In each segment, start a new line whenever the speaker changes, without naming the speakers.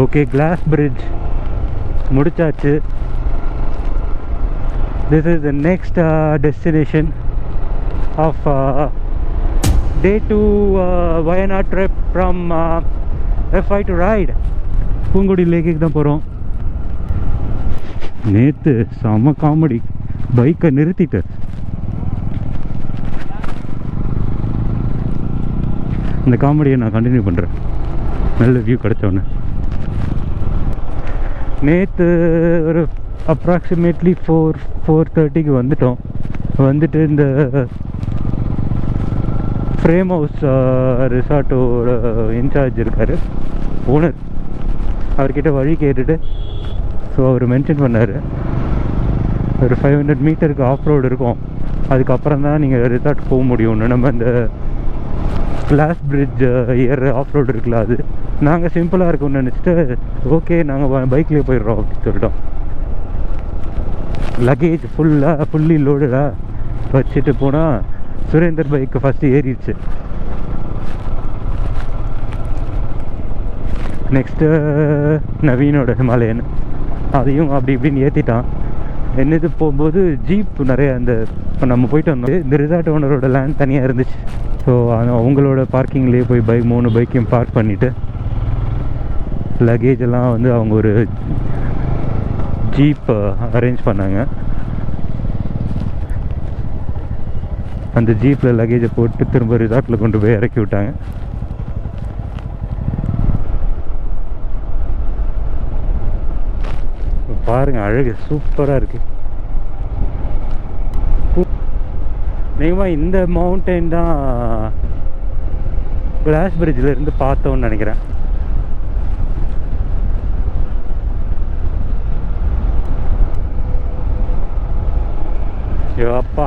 Okay, glass bridge முடிச்சாச்சு. This is the next destination of day 2 Wayanad trip from F5ToRide. Pookode லேக்குக்கு தான் போகிறோம். நேற்று செம காமெடி, பைக்கை நிறுத்திட்டு இந்த காமெடியை நான் கண்டினியூ பண்ணுறேன் நல்ல வியூ கிடச்சோன்னே. நேற்று ஒரு அப்ராக்சிமேட்லி 4:30க்கு வந்துட்டோம். வந்துட்டு இந்த ஃப்ரேம் ஹவுஸ் ரிசார்ட்டோட இன்சார்ஜ் இருக்கார், ஓனர். அவர்கிட்ட வழி கேட்டுட்டு, ஸோ அவர் மென்ஷன் பண்ணார் ஒரு 500 மீட்டருக்கு ஆஃப் ரோடு இருக்கும், அதுக்கப்புறம் தான் நீங்கள் ரிசார்ட் போக முடியும்னு. நம்ம இந்த கிளாஸ் பிரிட்ஜ் ஏற ஆஃப் ரோடு இருக்குல்ல, அது நாங்கள் சிம்பிளாக இருக்கும்னு நினச்சிட்டு ஓகே நாங்கள் பைக்லேயே போயிடுறோம் அப்படின்னு சொல்லிட்டோம். லக்கேஜ் ஃபுல்லி லோடடாக வச்சுட்டு போனால் சுரேந்தர் பைக்கு ஃபஸ்ட்டு ஏறிடுச்சு. நெக்ஸ்ட்டு நவீனோட ஹிமாலயன், அதையும் அப்படி இப்படின்னு ஏற்றிட்டான். என்னது போகும்போது ஜீப் நிறைய, இப்போ நம்ம போயிட்டு வந்தோம், இந்த ரிசார்ட் ஓனரோட லேண்ட் தனியாக இருந்துச்சு. ஸோ அவங்களோட பார்க்கிங்லேயே போய் 3 பைக்கையும் பார்க் பண்ணிவிட்டு லக்கேஜ் எல்லாம் அவங்க ஒரு ஜீப் அரேஞ்ச் பண்ணாங்க. அந்த ஜீப்பில் லக்கேஜை போட்டு திரும்ப ரிசார்ட்டில் கொண்டு போய் இறக்கி விட்டாங்க. பாருங்கள், அழகு சூப்பராக இருக்குது. நிச்சயமாக இந்த மவுண்டைன் தான் கிளாஸ் பிரிட்ஜில் இருந்து பார்த்தோன்னு நினைக்கிறேன். ஐயோ அப்பா,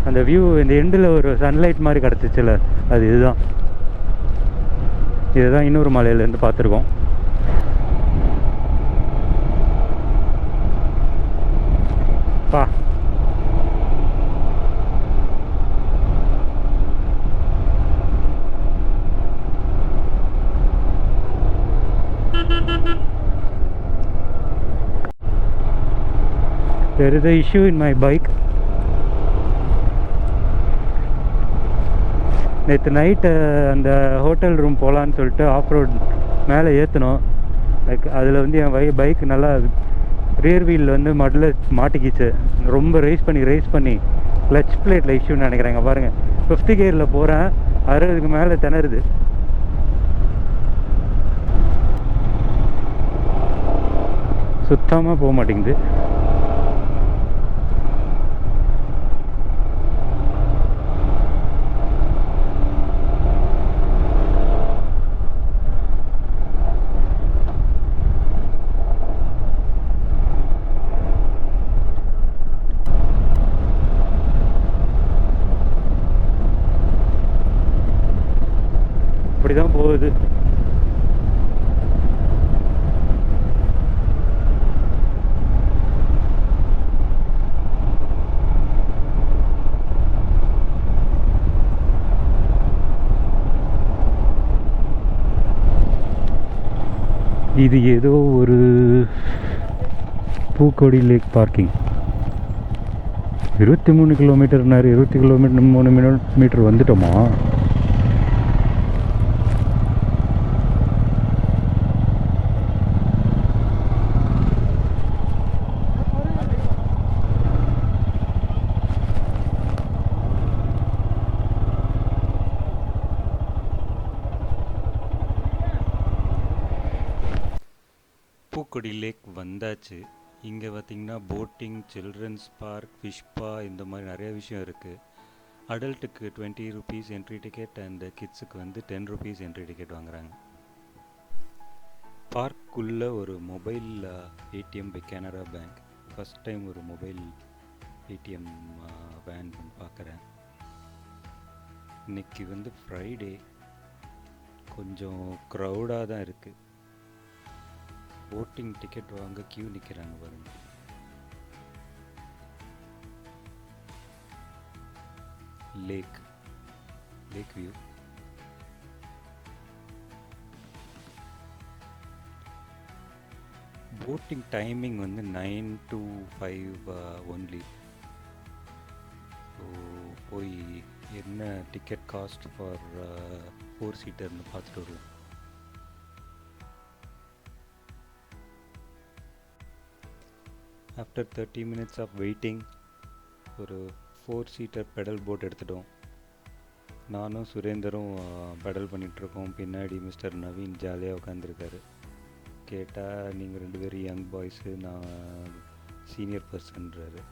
அந்த வியூ இந்த எண்டில் ஒரு சன்லைட் மாதிரி கிடச்சிச்சில்ல, அது இதுதான் இன்னொரு மலையிலேருந்து பார்த்துருக்கோம். பா, there is an issue in my bike. நேற்று நைட்டு அந்த ஹோட்டல் ரூம் போகலான்னு சொல்லிட்டு ஆஃப் ரோட் மேலே ஏற்றினோம். அதில் என் பைக் நல்லா ரியர் வீலில் மடில் மாட்டிக்கிச்சு. ரொம்ப ரேஸ் பண்ணி கிளச் பிளேட்டில் இஷ்யூன்னு நினைக்கிறேங்க. பாருங்கள், 5th கியரில் போகிறேன், 60க்கு மேலே திணறுது. சுத்தமாக போக மாட்டேங்குது. அப்படிதான் போகுது. இது ஏதோ ஒரு பூக்கொடி லேக் பார்க்கிங். 23 கிலோமீட்டர்னாரு, 20 கிலோமீட்டர் 3 மீட்டர் வந்துட்டோமா? பூக்கொடி லேக் வந்தாச்சு. இங்கே பார்த்திங்கன்னா போட்டிங், சில்ட்ரன்ஸ் பார்க், ஃபிஷ்பா, இந்த மாதிரி நிறைய விஷயம் இருக்குது. அடல்ட்டுக்கு 20 rupees என்ட்ரி டிக்கெட் அண்ட் கிட்ஸுக்கு 10 rupees என்ட்ரி டிக்கெட் வாங்குகிறாங்க. பார்க்குள்ளே ஒரு mobile ATM by Canara bank. First time ஒரு மொபைல் ஏடிஎம் வேன் பார்க்குறேன். இன்றைக்கி ஃப்ரைடே, கொஞ்சம் க்ரௌடாக தான் இருக்குது. போட்டிங் டிக்கெட் வாங்க கியூ நிற்கிறாங்க பாருங்க. Lake view. போட்டிங் டைமிங் வந்து 9 to 5 ஒன்லி. ஸோ போய் என்ன டிக்கெட் காஸ்ட் ஃபார் 4 சீட்டர்னு பார்த்துட்டு வருவோம். ஆஃப்டர் 30 minutes ஆஃப் வெயிட்டிங் ஒரு 4 சீட்டர் பெடல் போட் எடுத்துட்டோம். நானும் சுரேந்தரும் பெடல் பண்ணிகிட்ருக்கோம். பின்னாடி மிஸ்டர் நவீன் ஜாலியாக உட்காந்துருக்காரு. கேட்டால் நீங்கள் 2 பேரும் யங் பாய்ஸு, நான் சீனியர் பர்சன்றாரு.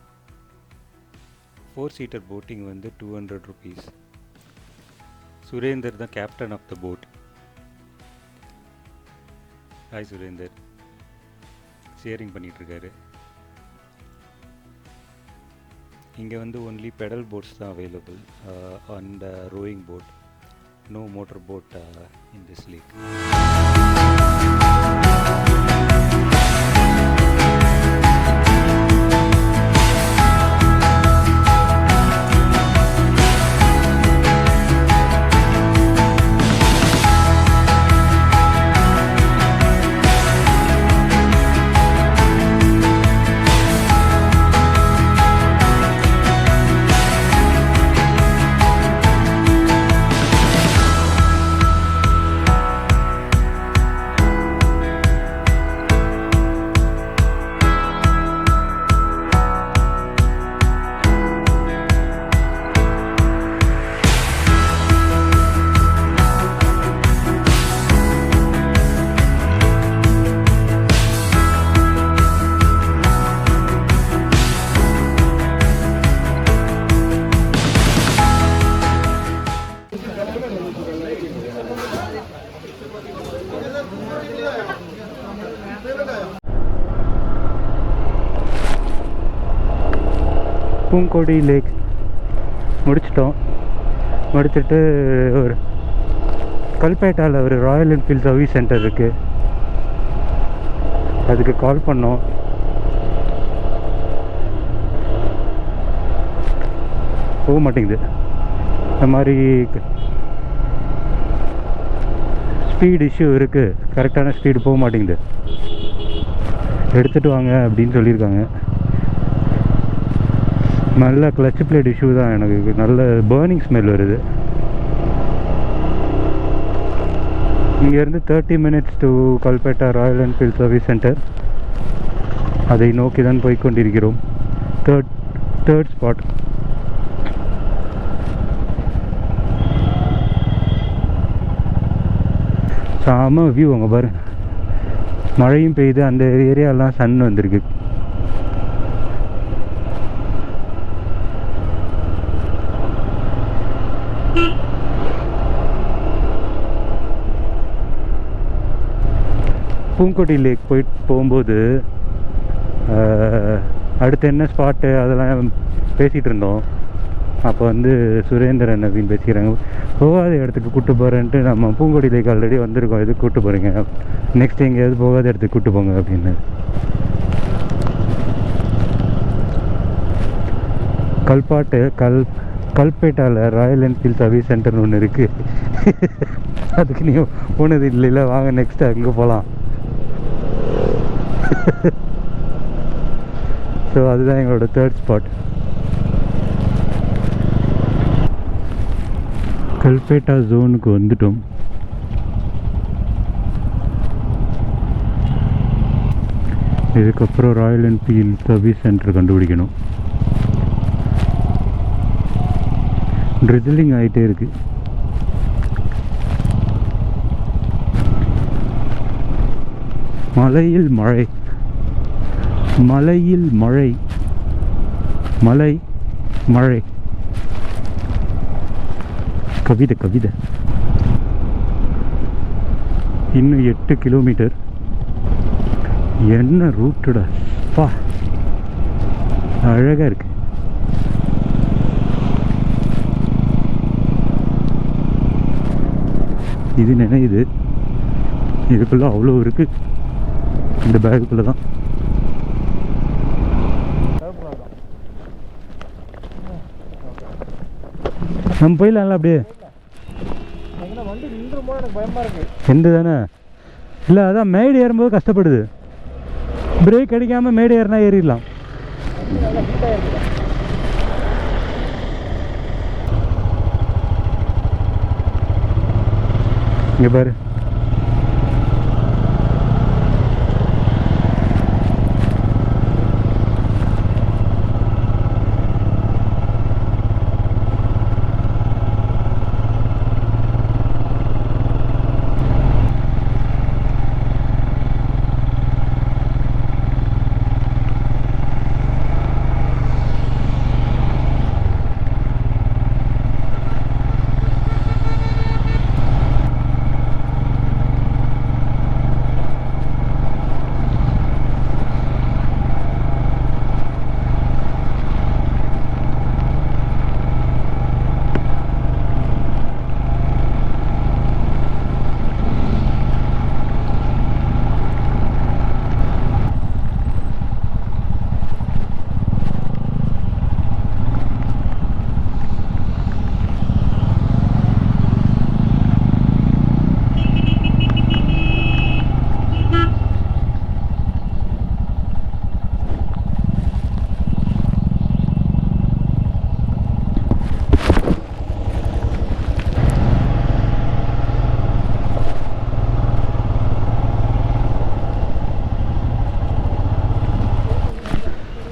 4 சீட்டர் போட்டிங் வந்து 200 rupees. சுரேந்தர் தான் captain of the boat. Hi Surender. Sharing பண்ணிகிட்ருக்காரு. இங்கே வந்து ஒன்லி பெடல் போட்ஸ் தான் available and rowing boat. No motor boat in this lake. Pookode lake முடிச்சிட்டோம். முடிச்சுட்டு ஒரு கல்பேட்டாவில் ஒரு ராயல் என்ஃபீல்ட் சர்வீஸ் சென்டர் இருக்குது, அதுக்கு கால் பண்ணோம். போக மாட்டேங்குது. இந்த மாதிரி ஸ்பீடு இஷ்யூ இருக்குது, கரெக்டான ஸ்பீடு போக மாட்டேங்குது, எடுத்துகிட்டு வாங்க அப்படின்னு சொல்லியிருக்காங்க. நல்ல கிளட்ச் பிளேட் இஷ்யூ தான், எனக்கு நல்ல பர்னிங் ஸ்மெல் வருது. இங்கேருந்து 30 minutes to Kalpetta Royal Enfield service centre. அதை நோக்கி தான் போய்கொண்டிருக்கிறோம். Third spot. செம வியூ அங்கே பாரு. மழையும் பெய்யுது, அந்த ஏரியாலாம் சன் வந்திருக்கு. பூங்கோடி லேக் போகும்போது அடுத்து என்ன ஸ்பாட்டு அதெல்லாம் பேசிகிட்டு இருந்தோம். அப்போ வந்து சுரேந்திரன் அப்படின்னு பேசிக்கிறாங்க, போகாத இடத்துக்கு கூப்பிட்டு போகிறேன்ட்டு. நம்ம பூங்கோடி லேக் ஆல்ரெடி வந்திருக்கோம், எதுக்கு கூப்பிட்டு போகிறீங்க, நெக்ஸ்ட் எங்கேயாவது போகாத இடத்துக்கு கூப்பிட்டு போங்க அப்படின்னு. கல்பேட்டாவில் ராயல் என்ஃபீல்ட் சர்வீஸ் சென்டர்னு ஒன்று இருக்குது. அதுக்கு நீ போனது இல்லை, வாங்க நெக்ஸ்ட்டு அங்கே போகலாம். ஸோ அதுதான் எங்களோட தேர்ட் ஸ்பாட். கல்பேட்டா ஜோனுக்கு வந்துட்டோம். இதுக்கப்புறம் ராயல் என்ஃபீல்ட் சர்வீஸ் சென்டர் கண்டுபிடிக்கணும். ட்ரிசிலிங் ஆகிட்டே இருக்கு. மலையில் மழை, மலையில் மழை, மலை மழை, கவிதை கவிதை. இன்னும் 8 கிலோமீட்டர். என்ன ரூட்டுடா பா, அழகாக இருக்கு. இது நினையுது, இதுக்குள்ள அவ்வளோ இருக்கு. இந்த பேக்குள்ளே தான். நம்ம போயிடலாம்ல அப்படியே.
வண்டி நின்று போது எனக்கு பயமாக இருக்கு.
எந்த தானே இல்லை, அதான் மேடு ஏறும்போது கஷ்டப்படுது. பிரேக் அடிக்காமல் மேடு ஏறினா ஏறிடலாம்.
நல்லா ஹீட்டாக இருக்குது.
இங்கே பாரு,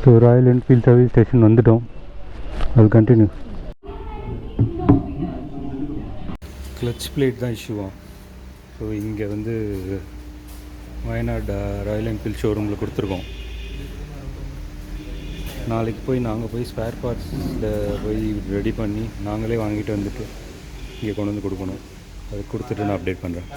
so Royal Enfield service station வந்துட்டோம். அது கண்டினியூ. கிளச் பிளேட் தான் இஷ்யூவா. ஸோ இங்கே வந்து வயநாடு ராயல் என்ஃபீல்ட் ஷோரூமில் கொடுத்துருக்கோம். நாளைக்கு போய் நாங்கள் போய் ஸ்பேர் பார்ட்ஸில் போய் ரெடி பண்ணி நாங்களே வாங்கிட்டு வந்துட்டு இங்கே கொண்டு வந்து கொடுக்கணும். அது கொடுத்துட்டு நான் அப்டேட் பண்ணுறேன்.